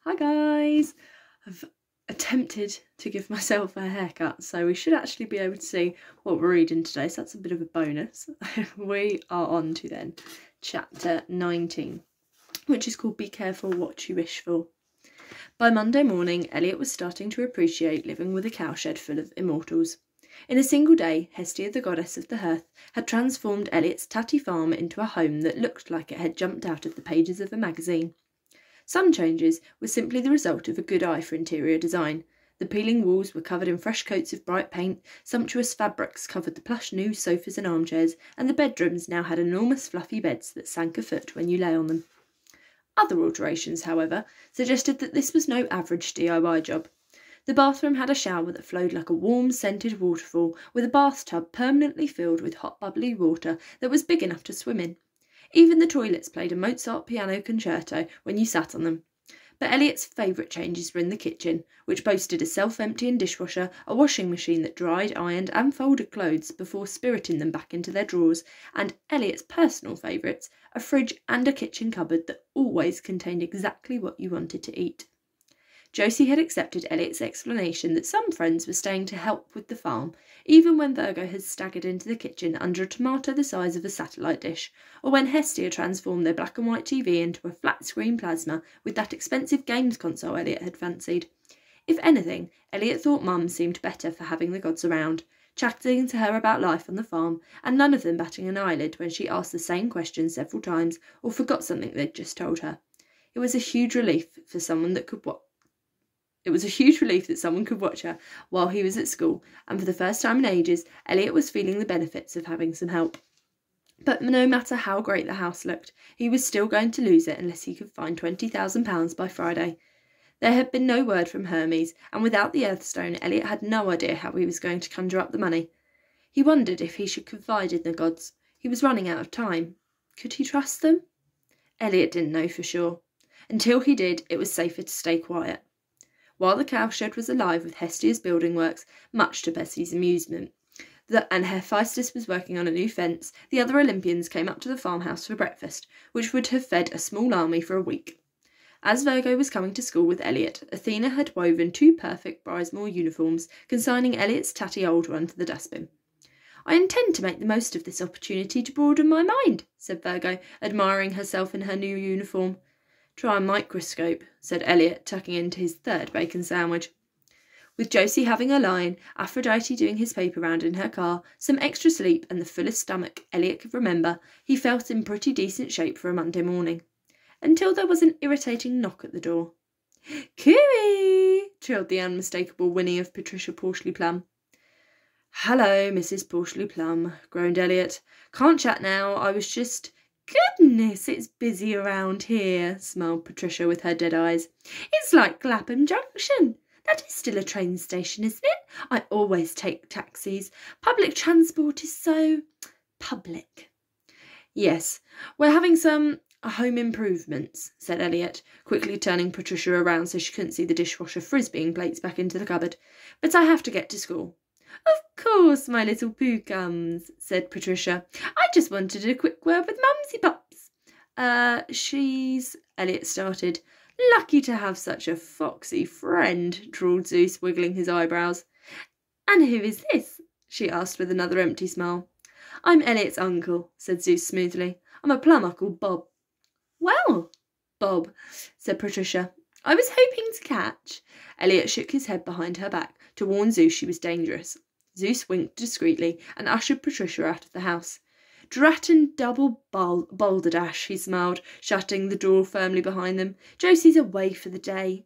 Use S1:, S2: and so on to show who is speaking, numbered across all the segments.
S1: Hi guys! I've attempted to give myself a haircut, so we should actually be able to see what we're reading today, so that's a bit of a bonus. We are on to then chapter 19, which is called Be Careful What You Wish For. By Monday morning, Elliot was starting to appreciate living with a cowshed full of immortals. In a single day, Hestia, the goddess of the hearth, had transformed Elliot's tatty farm into a home that looked like it had jumped out of the pages of a magazine. Some changes were simply the result of a good eye for interior design. The peeling walls were covered in fresh coats of bright paint, sumptuous fabrics covered the plush new sofas and armchairs, and the bedrooms now had enormous fluffy beds that sank a foot when you lay on them. Other alterations, however, suggested that this was no average DIY job. The bathroom had a shower that flowed like a warm, scented waterfall, with a bathtub permanently filled with hot, bubbly water that was big enough to swim in. Even the toilets played a Mozart piano concerto when you sat on them. But Elliot's favourite changes were in the kitchen, which boasted a self-emptying dishwasher, a washing machine that dried, ironed and folded clothes before spiriting them back into their drawers, and Elliot's personal favourites, a fridge and a kitchen cupboard that always contained exactly what you wanted to eat. Josie had accepted Elliot's explanation that some friends were staying to help with the farm, even when Virgo had staggered into the kitchen under a tomato the size of a satellite dish, or when Hestia transformed their black and white TV into a flat-screen plasma with that expensive games console Elliot had fancied. If anything, Elliot thought Mum seemed better for having the gods around, chatting to her about life on the farm, and none of them batting an eyelid when she asked the same question several times or forgot something they'd just told her. It was a huge relief that someone could watch her while he was at school, and for the first time in ages, Elliot was feeling the benefits of having some help. But no matter how great the house looked, he was still going to lose it unless he could find £20,000 by Friday. There had been no word from Hermes, and without the Earthstone, Elliot had no idea how he was going to conjure up the money. He wondered if he should confide in the gods. He was running out of time. Could he trust them? Elliot didn't know for sure. Until he did, it was safer to stay quiet. While the cowshed was alive with Hestia's building works, much to Bessie's amusement, and Hephaestus was working on a new fence, the other Olympians came up to the farmhouse for breakfast, which would have fed a small army for a week. As Virgo was coming to school with Elliot, Athena had woven 2 perfect Bridesmaid uniforms, consigning Elliot's tatty old one to the dustbin. "I intend to make the most of this opportunity to broaden my mind," said Virgo, admiring herself in her new uniform. "Try a microscope," said Elliot, tucking into his 3rd bacon sandwich. With Josie having a line, Aphrodite doing his paper round in her car, some extra sleep and the fullest stomach Elliot could remember, he felt in pretty decent shape for a Monday morning. Until there was an irritating knock at the door. "Cooey!" trilled the unmistakable whinny of Patricia Porceley Plum. "Hello, Mrs. Porceley Plum," groaned Elliot. "Can't chat now, I was just—" "Goodness, it's busy around here," smiled Patricia with her dead eyes. "It's like Clapham Junction. That is still a train station, isn't it? I always take taxis. Public transport is so public." "Yes, we're having some home improvements," said Elliot, quickly turning Patricia around so she couldn't see the dishwasher frisbeeing plates back into the cupboard. "But I have to get to school." "Of course, my little Pookums," said Patricia. "I just wanted a quick word with Mumsy Pops." She's—" Elliot started. "Lucky to have such a foxy friend," drawled Zeus, wiggling his eyebrows. "And who is this?" she asked with another empty smile. "I'm Elliot's uncle," said Zeus smoothly. "I'm a plumber called Bob." "Well, Bob," said Patricia, "I was hoping to catch—" Elliot shook his head behind her back to warn Zeus she was dangerous. Zeus winked discreetly and ushered Patricia out of the house. "Drat and double balderdash," he smiled, shutting the door firmly behind them. "Josie's away for the day."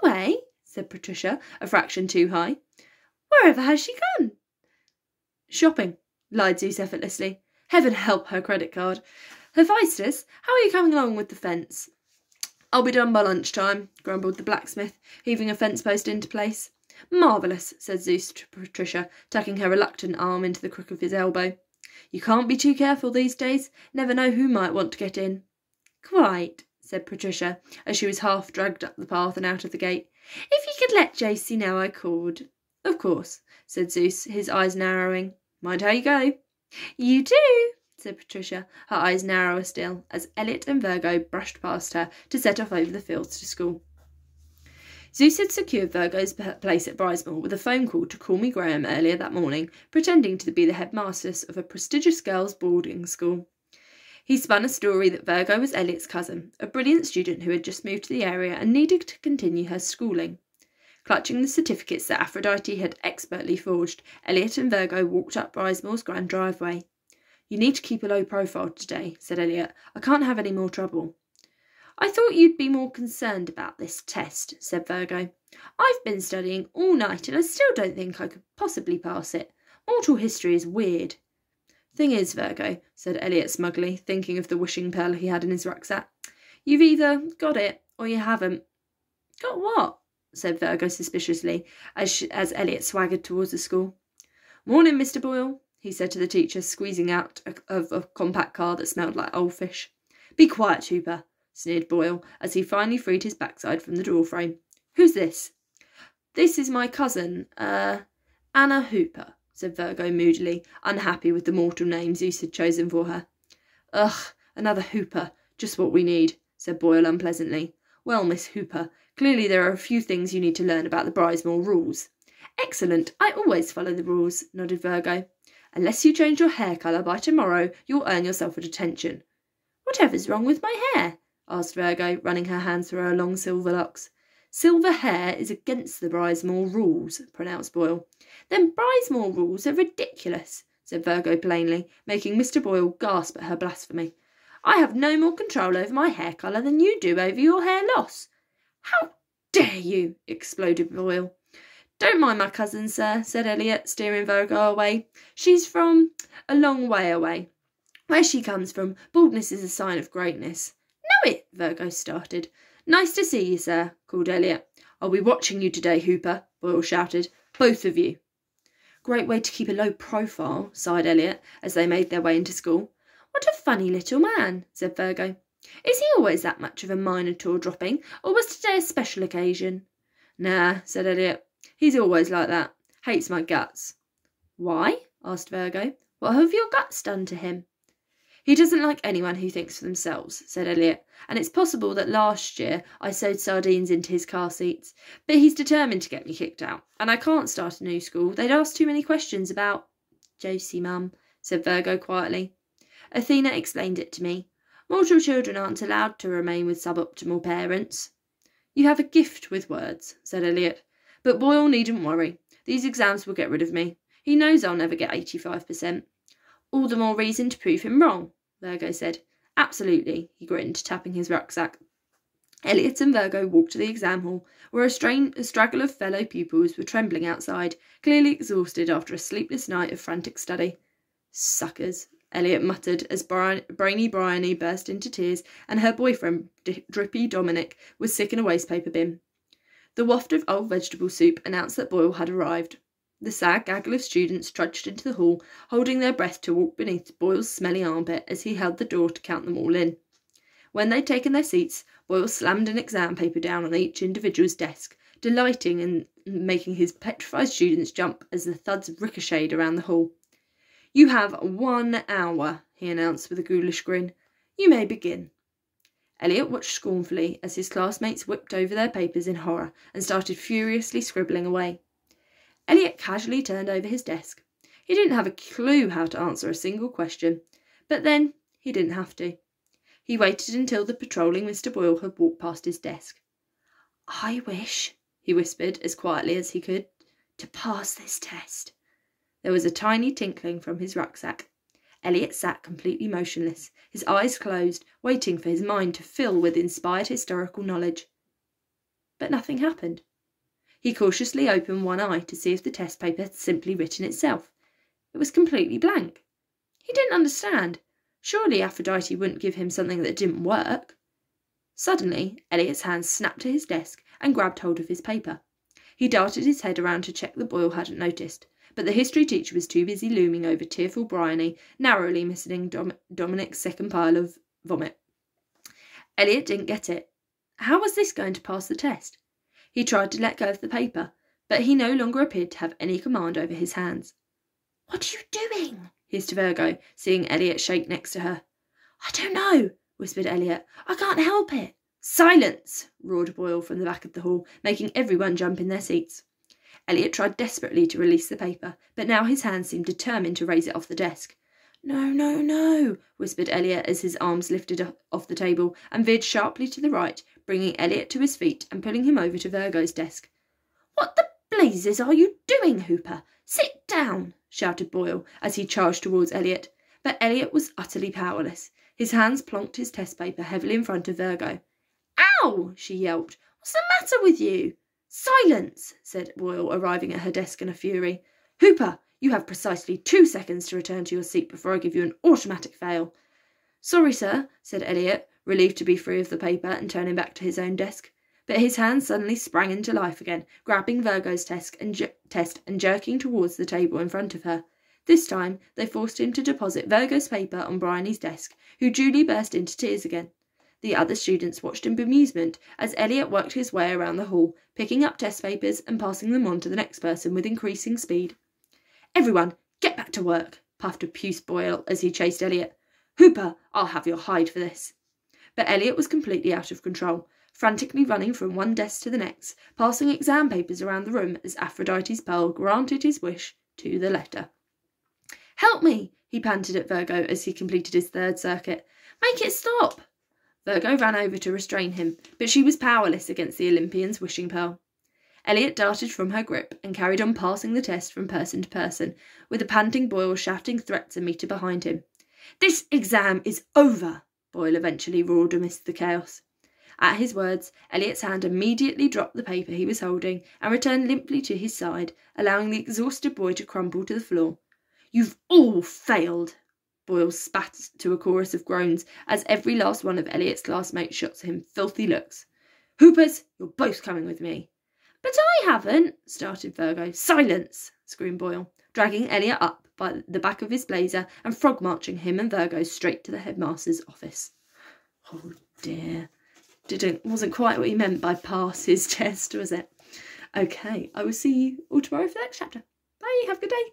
S1: "Away?" said Patricia, a fraction too high. "Wherever has she gone?" "Shopping," lied Zeus effortlessly. Heaven help her credit card. "Hephaestus, how are you coming along with the fence?" "I'll be done by lunchtime," grumbled the blacksmith, heaving a fence post into place. "Marvellous," said Zeus to Patricia, tucking her reluctant arm into the crook of his elbow. "You can't be too careful these days. Never know who might want to get in." "Quite," said Patricia, as she was half dragged up the path and out of the gate. "If you could let Josie know I called." "Of course," said Zeus, his eyes narrowing. "Mind how you go." "You do," said Patricia, her eyes narrower still, as Elliot and Virgo brushed past her to set off over the fields to school. Zeus had secured Virgo's place at Bridesmoor with a phone call to Call Me Graham earlier that morning, pretending to be the headmistress of a prestigious girls' boarding school. He spun a story that Virgo was Elliot's cousin, a brilliant student who had just moved to the area and needed to continue her schooling. Clutching the certificates that Aphrodite had expertly forged, Elliot and Virgo walked up Bridesmoor's grand driveway. "You need to keep a low profile today," said Elliot. "I can't have any more trouble." "I thought you'd be more concerned about this test," said Virgo. "I've been studying all night and I still don't think I could possibly pass it. Mortal history is weird." "Thing is, Virgo," said Elliot smugly, thinking of the wishing pearl he had in his rucksack, "you've either got it or you haven't." "Got what?" said Virgo suspiciously, as Elliot swaggered towards the school. "Morning, Mr. Boyle," he said to the teacher, squeezing out of a compact car that smelled like old fish. "Be quiet, Hooper," sneered Boyle, as he finally freed his backside from the doorframe. "Who's this?" "This is my cousin, Anna Hooper," said Virgo moodily, unhappy with the mortal name Zeus had chosen for her. "Ugh, another Hooper, just what we need," said Boyle unpleasantly. "Well, Miss Hooper, clearly there are a few things you need to learn about the Bridesmoor rules." "Excellent, I always follow the rules," nodded Virgo. "Unless you change your hair colour by tomorrow, you'll earn yourself a detention." "Whatever's wrong with my hair?" asked Virgo, running her hands through her long silver locks. "Silver hair is against the Bridesmoor rules," pronounced Boyle. "Then Bridesmoor rules are ridiculous," said Virgo plainly, making Mr. Boyle gasp at her blasphemy. "I have no more control over my hair colour than you do over your hair loss." "How dare you!" exploded Boyle. "Don't mind my cousin, sir," said Elliot, steering Virgo away. "She's from a long way away. Where she comes from, baldness is a sign of greatness." "Know it," Virgo started. "Nice to see you, sir," called Elliot. "I'll be watching you today, Hooper," Boyle shouted. "Both of you." "Great way to keep a low profile," sighed Elliot, as they made their way into school. "What a funny little man," said Virgo. "Is he always that much of a Minotaur dropping, or was today a special occasion?" "Nah," said Elliot. "He's always like that. Hates my guts." "Why?" asked Virgo. "What have your guts done to him?" "He doesn't like anyone who thinks for themselves," said Elliot, "and it's possible that last year I sewed sardines into his car seats. But he's determined to get me kicked out, and I can't start a new school. They'd ask too many questions about—" "Josie, Mum," said Virgo quietly. "Athena explained it to me. Mortal children aren't allowed to remain with suboptimal parents." "You have a gift with words," said Elliot. "But Boyle needn't worry. These exams will get rid of me. He knows I'll never get 85%. "All the more reason to prove him wrong," Virgo said. "Absolutely," he grinned, tapping his rucksack. Elliot and Virgo walked to the exam hall, where a straggle of fellow pupils were trembling outside, clearly exhausted after a sleepless night of frantic study. "Suckers," Elliot muttered as Brainy Bryony burst into tears and her boyfriend, Drippy Dominic, was sick in a wastepaper bin. The waft of old vegetable soup announced that Boyle had arrived. The sad gaggle of students trudged into the hall, holding their breath to walk beneath Boyle's smelly armpit as he held the door to count them all in. When they'd taken their seats, Boyle slammed an exam paper down on each individual's desk, delighting in making his petrified students jump as the thuds ricocheted around the hall. "You have 1 hour," he announced with a ghoulish grin. "You may begin." Elliot watched scornfully as his classmates whipped over their papers in horror and started furiously scribbling away. Elliot casually turned over his desk. He didn't have a clue how to answer a single question, but then he didn't have to. He waited until the patrolling Mr. Boyle had walked past his desk. "I wish," he whispered as quietly as he could, "to pass this test." There was a tiny tinkling from his rucksack. Elliot sat completely motionless, his eyes closed, waiting for his mind to fill with inspired historical knowledge. But nothing happened. He cautiously opened one eye to see if the test paper had simply written itself. It was completely blank. He didn't understand. Surely Aphrodite wouldn't give him something that didn't work. Suddenly, Elliot's hands snapped to his desk and grabbed hold of his paper. He darted his head around to check that Boyle hadn't noticed, but the history teacher was too busy looming over tearful Bryony, narrowly missing Dominic's second pile of vomit. Elliot didn't get it. How was this going to pass the test? He tried to let go of the paper, but he no longer appeared to have any command over his hands. "What are you doing?" hissed Virgo, seeing Elliot shake next to her. "I don't know," whispered Elliot. "I can't help it," Silence! Roared Boyle from the back of the hall, making everyone jump in their seats. Elliot tried desperately to release the paper, but now his hand seemed determined to raise it off the desk. No, no, no, whispered Elliot as his arms lifted off the table and veered sharply to the right, bringing Elliot to his feet and pulling him over to Virgo's desk. What the blazes are you doing, Hooper? Sit down, shouted Boyle as he charged towards Elliot. But Elliot was utterly powerless. His hands plonked his test paper heavily in front of Virgo. Ow! She yelped. What's the matter with you? Silence, said Boyle, arriving at her desk in a fury. Hooper, you have precisely 2 seconds to return to your seat before I give you an automatic fail. Sorry, sir, said Elliot, relieved to be free of the paper and turning back to his own desk. But his hand suddenly sprang into life again, grabbing Virgo's test and jerking towards the table in front of her. This time, they forced him to deposit Virgo's paper on Bryony's desk, who duly burst into tears again. The other students watched in bemusement as Elliot worked his way around the hall, picking up test papers and passing them on to the next person with increasing speed. Everyone, get back to work, puffed a puce Boyle as he chased Elliot. Hooper, I'll have your hide for this. But Elliot was completely out of control, frantically running from one desk to the next, passing exam papers around the room as Aphrodite's pearl granted his wish to the letter. Help me, he panted at Virgo as he completed his third circuit. Make it stop. Virgo ran over to restrain him, but she was powerless against the Olympian's wishing pearl. Elliot darted from her grip and carried on passing the test from person to person, with a panting Boyle shouting threats a metre behind him. This exam is over, Boyle eventually roared amidst the chaos. At his words, Elliot's hand immediately dropped the paper he was holding and returned limply to his side, allowing the exhausted boy to crumple to the floor. You've all failed, Boyle spat to a chorus of groans as every last one of Elliot's classmates shot him filthy looks. Hoopers, you're both coming with me. But I haven't, started Virgo. Silence, screamed Boyle, dragging Elliot up by the back of his blazer and frog-marching him and Virgo straight to the headmaster's office. Oh dear. Wasn't quite what he meant by pass his test, was it? Okay, I will see you all tomorrow for the next chapter. Bye, have a good day.